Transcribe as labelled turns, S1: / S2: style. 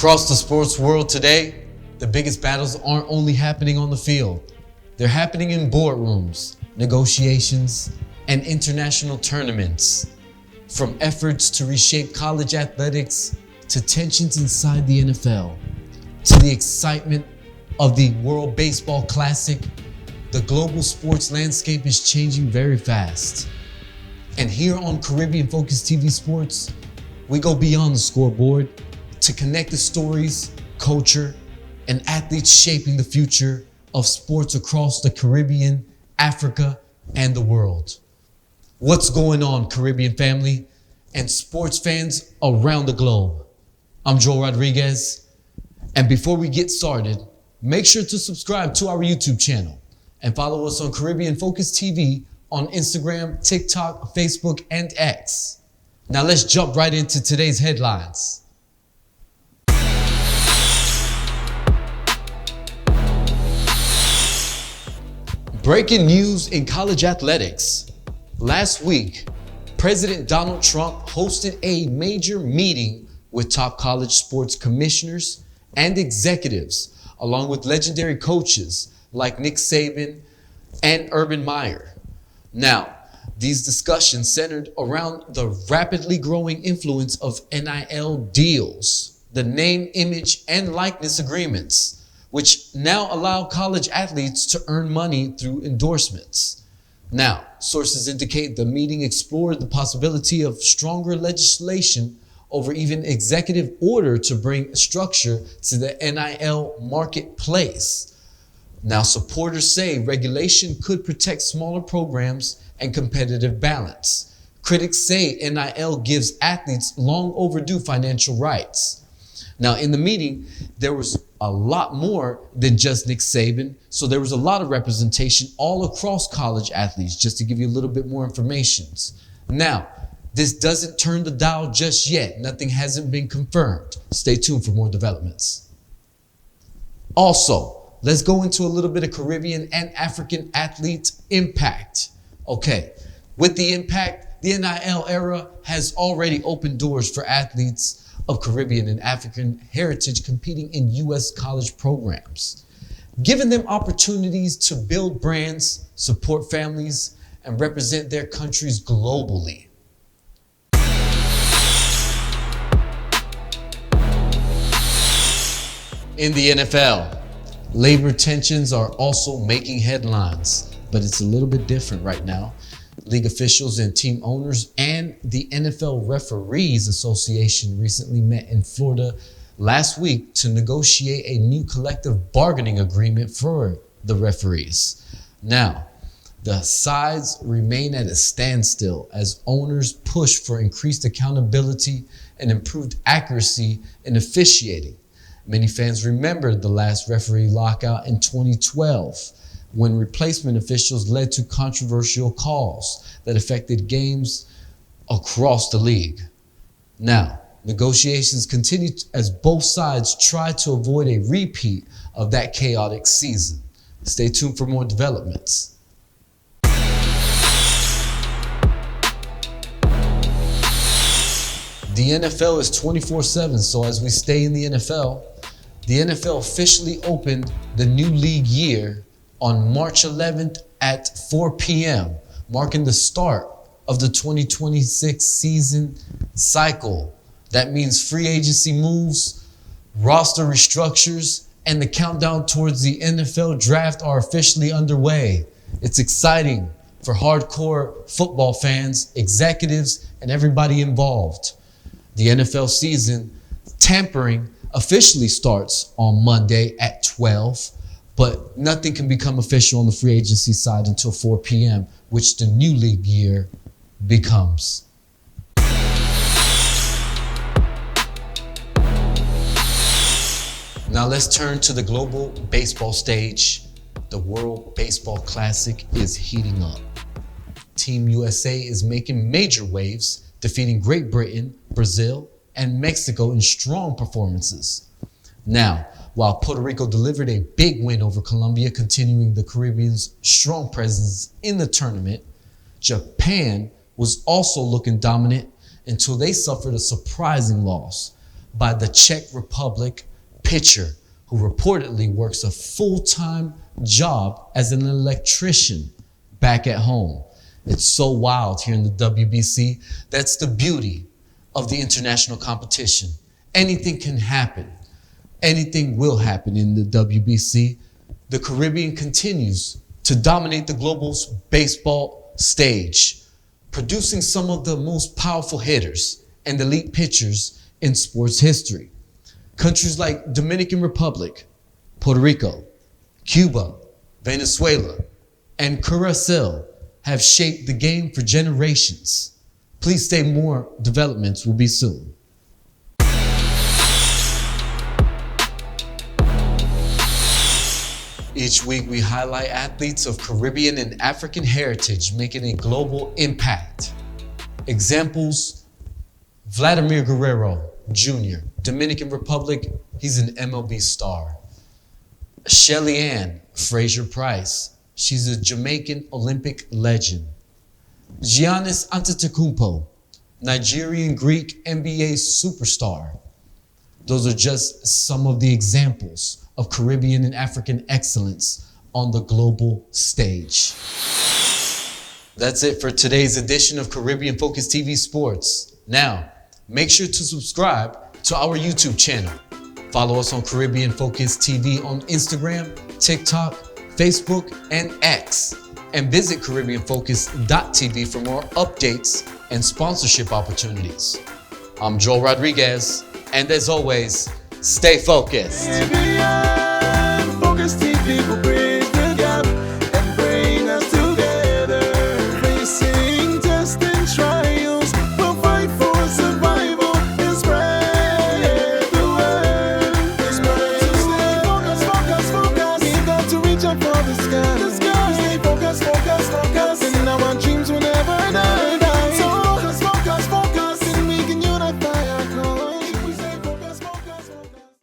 S1: Across the sports world today, the biggest battles aren't only happening on the field. They're happening in boardrooms, negotiations, and international tournaments. From efforts to reshape college athletics, to tensions inside the NFL, to the excitement of the World Baseball Classic, the global sports landscape is changing very fast. And here on Caribbean Focused TV Sports, we go beyond the scoreboard to connect the stories, culture, and athletes shaping the future of sports across the Caribbean, Africa, and the world. What's going on, Caribbean family and sports fans around the globe? I'm Joel Rodriguez, and before we get started, make sure to subscribe to our YouTube channel and follow us on Caribbean Focus TV on Instagram, TikTok, Facebook, and X. Now let's jump right into today's headlines. Breaking news in college athletics. Last week, President Donald Trump hosted a major meeting with top college sports commissioners and executives, along with legendary coaches like Nick Saban and Urban Meyer. Now, these discussions centered around the rapidly growing influence of NIL deals, the name, image, and likeness agreements, which now allow college athletes to earn money through endorsements. Now, sources indicate the meeting explored the possibility of stronger legislation over even executive order to bring structure to the NIL marketplace. Now, supporters say regulation could protect smaller programs and competitive balance. Critics say NIL gives athletes long overdue financial rights. Now, in the meeting, there was a lot more than just Nick Saban. So there was a lot of representation all across college athletes, just to give you a little bit more information. Now, this doesn't turn the dial just yet. Nothing hasn't been confirmed. Stay tuned for more developments. Also, let's go into a little bit of Caribbean and African athlete impact. Okay, with the impact, the NIL era has already opened doors for athletes of Caribbean and African heritage competing in U.S. college programs, giving them opportunities to build brands, support families, and represent their countries globally. In the NFL, labor tensions are also making headlines, but it's a little bit different right now. League officials and team owners and the NFL Referees Association recently met in Florida last week to negotiate a new collective bargaining agreement for the referees. Now, the sides remain at a standstill as owners push for increased accountability and improved accuracy in officiating. Many fans remember the last referee lockout in 2012, when replacement officials led to controversial calls that affected games across the league. Now, negotiations continue as both sides try to avoid a repeat of that chaotic season. Stay tuned for more developments. The NFL is 24/7, so as we stay in the NFL officially opened the new league year on March 11th at 4 p.m., marking the start of the 2026 season cycle. That means free agency moves, roster restructures, and the countdown towards the NFL draft are officially underway. It's exciting for hardcore football fans, executives, and everybody involved. The NFL season tampering officially starts on Monday at 12. But nothing can become official on the free agency side until 4 p.m., which the new league year becomes. Now let's turn to the global baseball stage. The World Baseball Classic is heating up. Team USA is making major waves, defeating Great Britain, Brazil, and Mexico in strong performances. Now, while Puerto Rico delivered a big win over Colombia, continuing the Caribbean's strong presence in the tournament, Japan was also looking dominant until they suffered a surprising loss by the Czech Republic pitcher who reportedly works a full-time job as an electrician back at home. It's so wild here in the WBC. That's the beauty of the international competition. Anything can happen. Anything will happen in the WBC. The Caribbean continues to dominate the global baseball stage, producing some of the most powerful hitters and elite pitchers in sports history. Countries like Dominican Republic, Puerto Rico, Cuba, Venezuela, and Curacao have shaped the game for generations. Please stay, more developments will be soon. Each week we highlight athletes of Caribbean and African heritage making a global impact. Examples: Vladimir Guerrero Jr., Dominican Republic, he's an MLB star. Shelly Ann Fraser-Price, she's a Jamaican Olympic legend. Giannis Antetokounmpo, Nigerian Greek NBA superstar. Those are just some of the examples of Caribbean and African excellence on the global stage. That's it for today's edition of Caribbean Focus TV Sports. Now, make sure to subscribe to our YouTube channel. Follow us on Caribbean Focus TV on Instagram, TikTok, Facebook, and X. And visit CaribbeanFocus.tv for more updates and sponsorship opportunities. I'm Joel Rodriguez, and as always, stay focused.
S2: Focus TV.